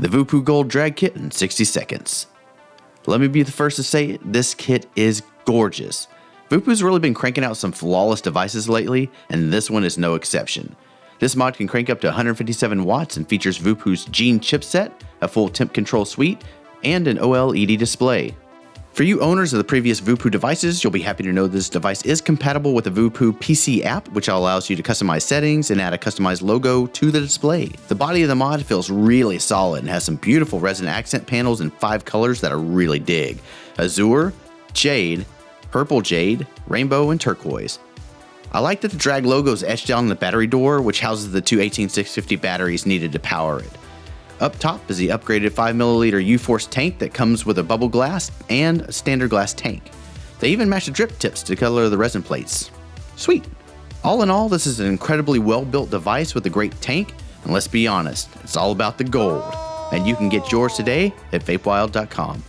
the VooPoo Gold Drag Kit in 60 seconds. Let me be the first to say it, this kit is gorgeous. VooPoo's really been cranking out some flawless devices lately, and this one is no exception. This mod can crank up to 157 watts and features VooPoo's Gene chipset, a full temp control suite, and an OLED display. For you owners of the previous VooPoo devices, you'll be happy to know this device is compatible with the VooPoo PC app, which allows you to customize settings and add a customized logo to the display. The body of the mod feels really solid and has some beautiful resin accent panels in 5 colors that I really dig: azure, jade, purple jade, rainbow, and turquoise. I like that the drag logo is etched down on the battery door, which houses the two 18650 batteries needed to power it. Up top is the upgraded 5ml U-Force tank that comes with a bubble glass and a standard glass tank. They even match the drip tips to color the resin plates. Sweet! All in all, this is an incredibly well-built device with a great tank, and let's be honest, it's all about the gold. And you can get yours today at VapeWild.com.